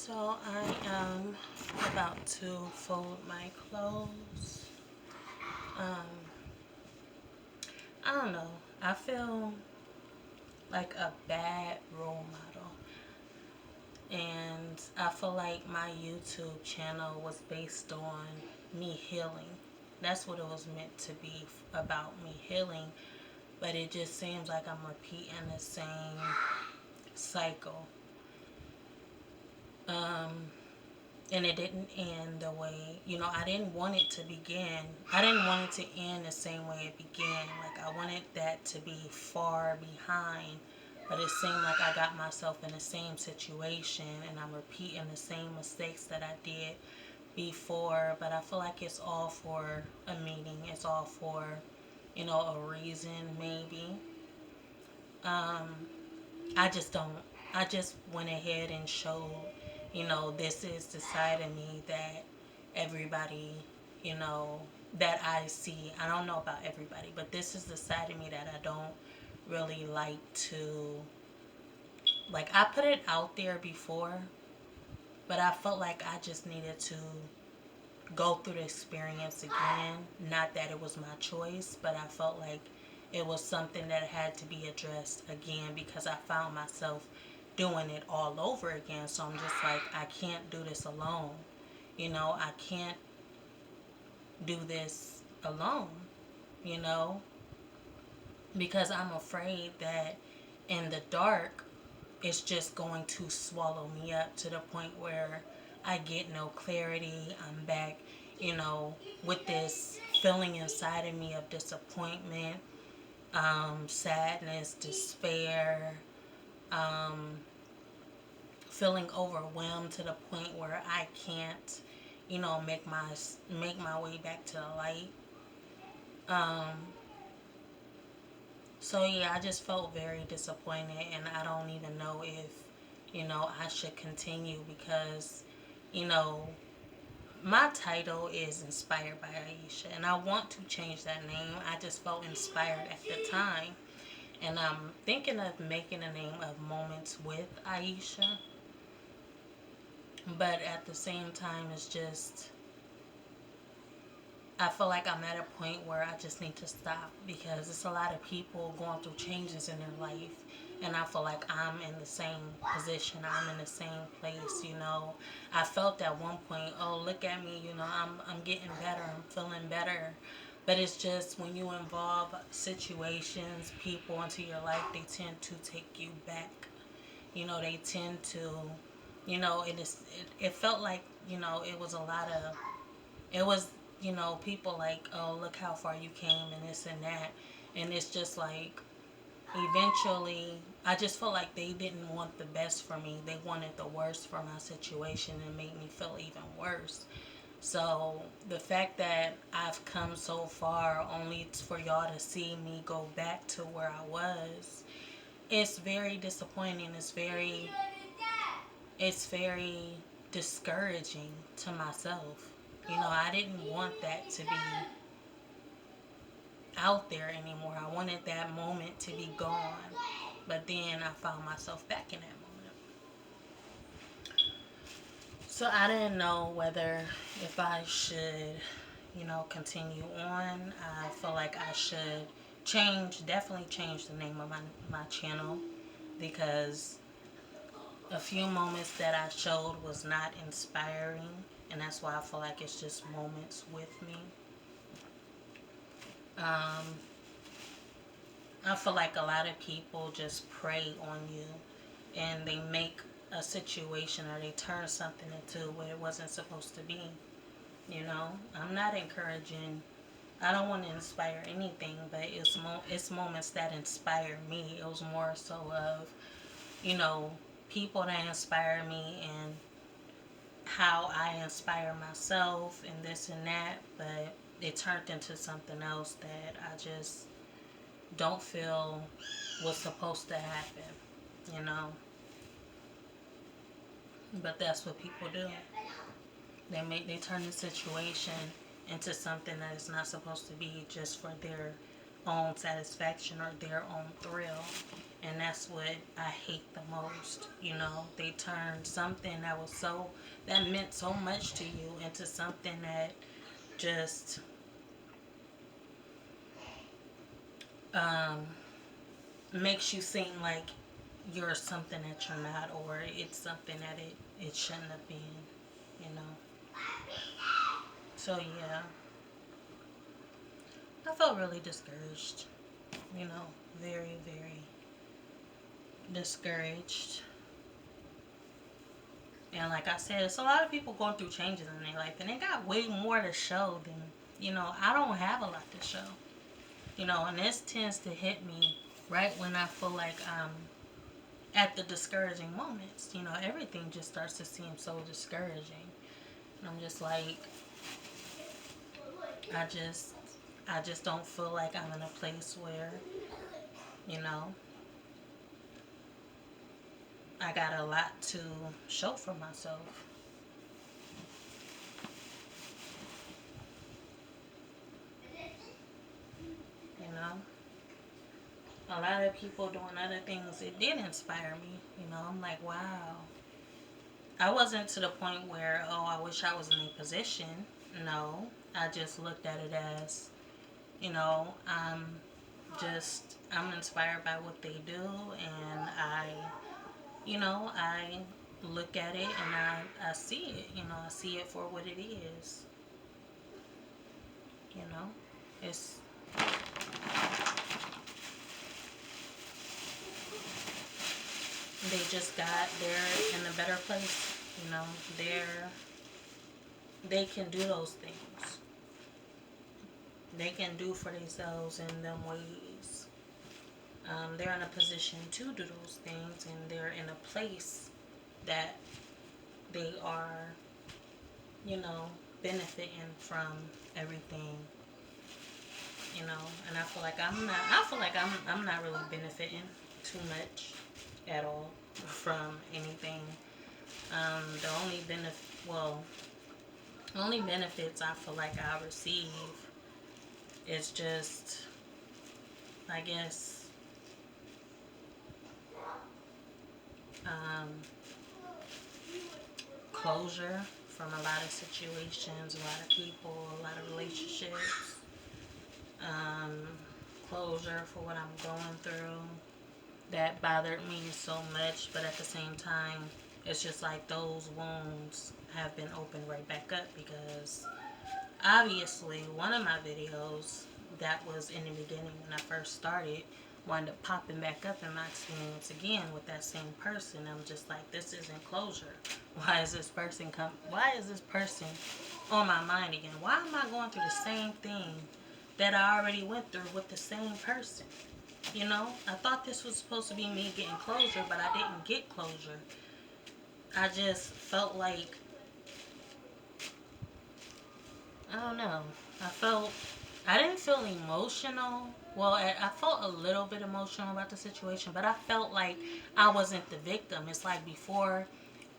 So I am about to fold my clothes. Um, I don't know. I feel like a bad role model. And I feel like my YouTube channel was based on me healing. That's what it was meant to be, about me healing. But it just seems like I'm repeating the same cycle. Um, and it didn't end the way, I didn't want it to begin. I didn't want it to end the same way it began. Like, I wanted that to be far behind, but it seemed like I got myself in the same situation and I'm repeating the same mistakes that I did before. But I feel like it's all for a meaning. It's all for, a reason, maybe. um I just don't. I just went ahead and showed, this is the side of me that everybody, you know, that I see. I don't know about everybody, but this is the side of me that I don't really like to. Like, I put it out there before, but I felt like I just needed to go through the experience again. Not that it was my choice, but I felt like it was something that had to be addressed again because I found myself doing it all over again. So I'm just like, I can't do this alone. I can't do this alone, you know, because I'm afraid that in the dark, it's just going to swallow me up to the point where I get no clarity. I'm back, with this feeling inside of me of disappointment, sadness, despair, um, feeling overwhelmed to the point where I can't, make my way back to the light. Um, so yeah, I just felt very disappointed, and I don't even know if, I should continue because, you know, my title is Inspired by Aisha, and I want to change that name. I just felt inspired at the time, and I'm thinking of making a name of Moments with Aisha, but at the same time, it's just, I feel like I'm at a point where I just need to stop because it's a lot of people going through changes in their life. And I feel like I'm in the same position. I'm in the same place. I felt at one point, oh, look at me, I'm getting better. I'm feeling better. But it's just when you involve situations, people into your life, they tend to take you back. They tend to, it felt like, it was a lot of, it was, people like, oh, look how far you came and this and that. And it's just like, eventually, I just felt like they didn't want the best for me. They wanted the worst for my situation and made me feel even worse. So the fact that I've come so far only for y'all to see me go back to where I was, it's very disappointing. It's very discouraging to myself. I didn't want that to be out there anymore. I wanted that moment to be gone. But then I found myself back in that moment. So I didn't know whether if I should, continue on. I feel like I should definitely change the name of my channel because a few moments that I showed was not inspiring. And that's why I feel like it's just moments with me. Um, I feel like a lot of people just prey on you and they make a situation or they turn something into what it wasn't supposed to be. I'm not encouraging. I don't want to inspire anything, but it's moments that inspire me. It was more so of, you know, people that inspire me and how I inspire myself and this and that, but it turned into something else that I just don't feel was supposed to happen, you know. But that's what people do. They turn the situation into something that is not supposed to be just for their own satisfaction or their own thrill. And that's what I hate the most. You know, they turned something that meant so much to you into something that just um, makes you seem like you're something that you're not, or it's something that it shouldn't have been, you know. So yeah, I felt really discouraged, you know, very, very discouraged. And like I said, it's a lot of people going through changes in their life, and they got way more to show than, you know, I don't have a lot to show. You know, and this tends to hit me right when I feel like I'm at the discouraging moments. You know, everything just starts to seem so discouraging. And I'm just like, I just I just don't feel like I'm in a place where, you know, I got a lot to show for myself. You know, a lot of people doing other things, it did inspire me. You know, I'm like, wow. I wasn't to the point where, oh, I wish I was in a position. No, I just looked at it as, you know, I'm inspired by what they do, and I look at it and I see it, you know, I see it for what it is, you know. It's they just they're in a better place, you know. They can do those things. They can do for themselves in them ways. They're in a position to do those things, and they're in a place that they are, you know, benefiting from everything, you know. And I feel like I'm not really benefiting too much at all from anything. The only benefits I feel like I receive is just, I guess, um, closure from a lot of situations, a lot of people, a lot of relationships. Um, Closure for what I'm going through that bothered me so much, but at the same time, it's just like those wounds have been opened right back up because obviously one of my videos that was in the beginning when I first started wound up popping back up in my experience again with that same person. I'm just like, this isn't closure. Why is this person on my mind again? Why am I going through the same thing that I already went through with the same person? You know, I thought this was supposed to be me getting closure, but I didn't get closure. I just felt like, I don't know. I didn't feel emotional. Well, I felt a little bit emotional about the situation, but I felt like I wasn't the victim. It's like before,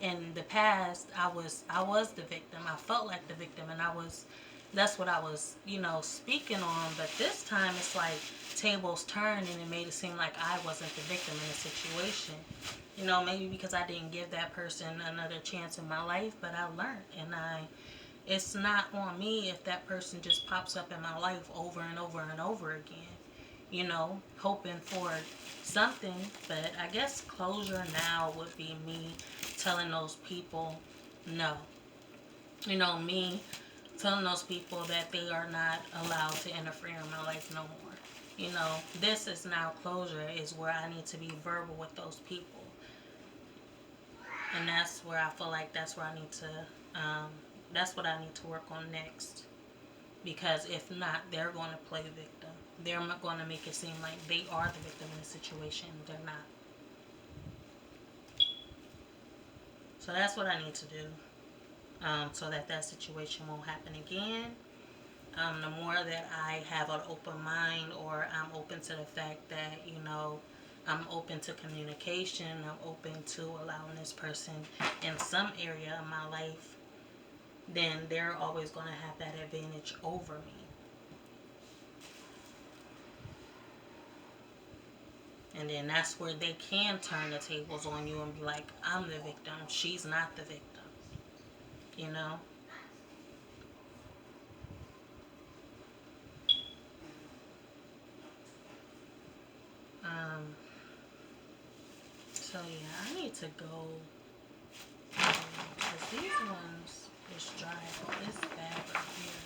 in the past, I was the victim. I felt like the victim, and that's what I was, you know, speaking on. But this time, it's like tables turned, and it made it seem like I wasn't the victim in the situation. You know, maybe because I didn't give that person another chance in my life, but I learned, and it's not on me if that person just pops up in my life over and over and over again, you know, hoping for something. But I guess closure now would be me telling those people no. You know, me telling those people that they are not allowed to interfere in my life no more. You know, this is now closure, is where I need to be verbal with those people. And that's where I feel like that's what I need to work on next. Because if not, they're going to play victim. They're going to make it seem like they are the victim in the situation. They're not. So that's what I need to do, so that situation won't happen again. The more that I have an open mind, or I'm open to the fact that, you know, I'm open to communication, I'm open to allowing this person in some area of my life, then they're always going to have that advantage over me. And then that's where they can turn the tables on you and be like, I'm the victim. She's not the victim. You know? Um, so yeah, I need to go because these ones is dry, but this bag right here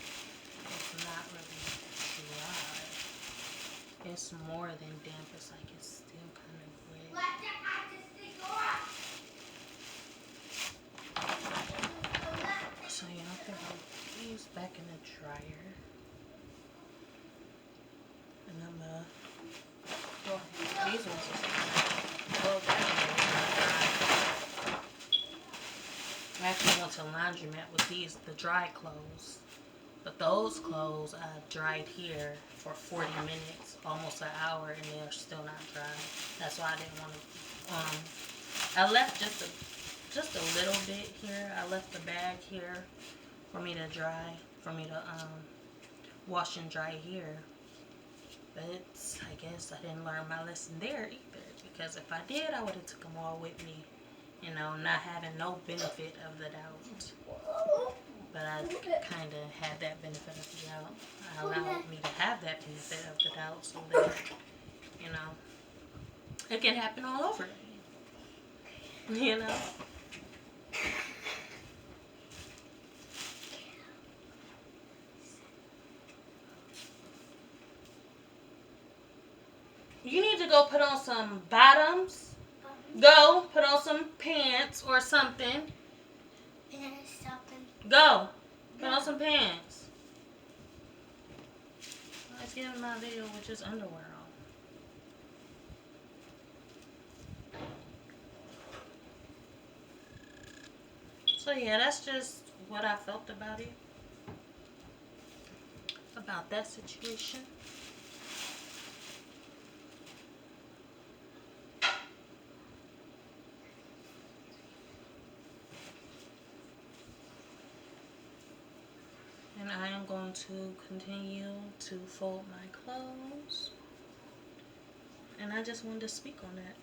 is not really dry. It's more than damp. It's like it's still kind of wet. So yeah, I think I'll put these back in the dryer, and I'm gonna go ahead. These ones are well, I actually went to a laundromat with these, the dry clothes. But those clothes I dried here for 40 minutes, almost an hour, and they're still not dry. That's why I didn't want to. I left just a little bit here. I left the bag here for me to dry, for me to wash and dry here. But I guess I didn't learn my lesson there either, because if I did, I would have took them all with me. You know, not having no benefit of the doubt. But I kind of had that benefit of the doubt. I allowed me to have that benefit of the doubt so that, you know, it can happen all over again. You know? You need to go put on some bottoms. Go put on some pants or something. Go. Put on some pants. Let's get in my video with just underwear on. So yeah, that's just what I felt about it. About that situation. And I am going to continue to fold my clothes. And I just wanted to speak on that.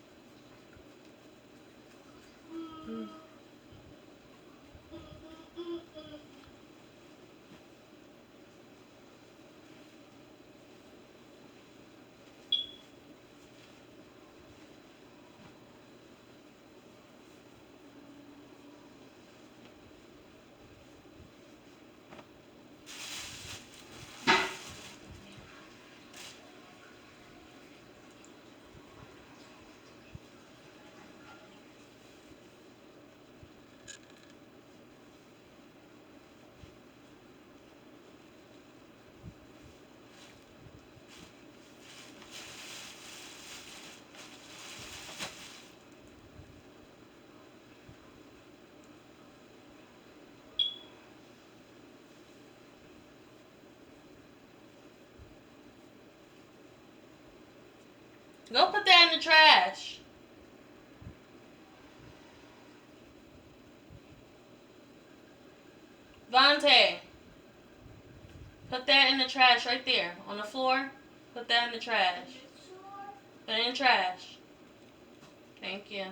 Go put that in the trash. Vontae, put that in the trash right there on the floor. Put that in the trash. Put it in the trash. Thank you.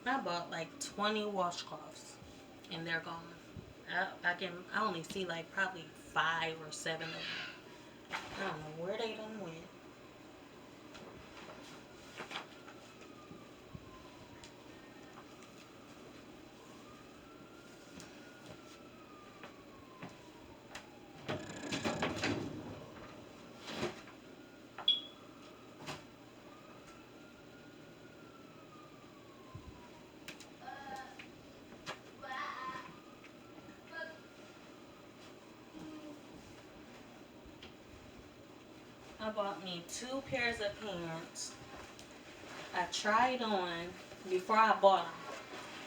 I bought like 20 washcloths, and they're gone. I only see like probably 5 or 7 of them. I don't know where they done went. I bought me 2 pairs of pants. I tried on before I bought them.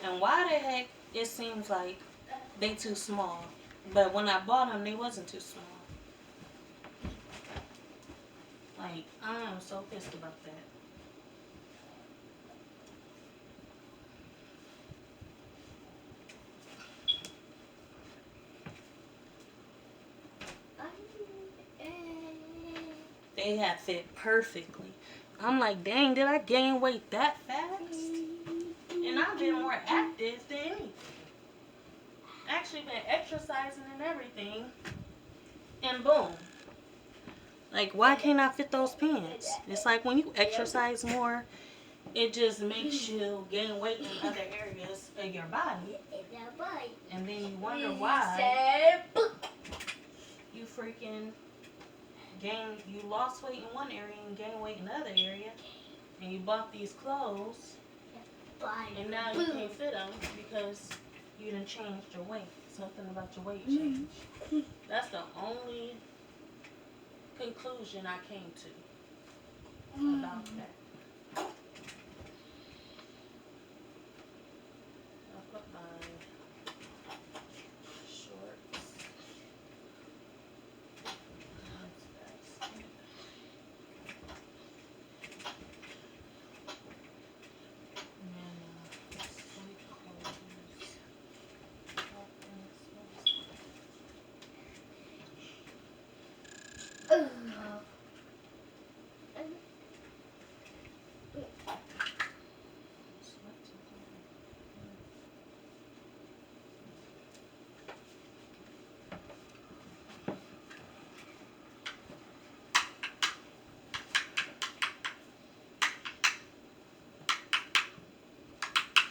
And why the heck it seems like they too small. But when I bought them, they wasn't too small. Like, I am so pissed about that. They had fit perfectly. I'm like, dang, did I gain weight that fast? And I've been more active than anything. Actually been exercising and everything. And boom. Like, why can't I fit those pants? It's like when you exercise more, it just makes you gain weight in other areas of your body. And then you wonder why you freaking you lost weight in one area and gained weight in another area. And you bought these clothes. And now you can't fit them because you done changed your weight. Something about your weight changed. That's the only conclusion I came to about that. I'll put my shorts.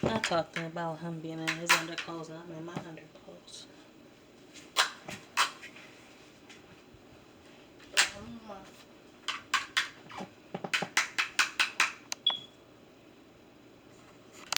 I talked about him being in his underclothes and I'm in my underclothes.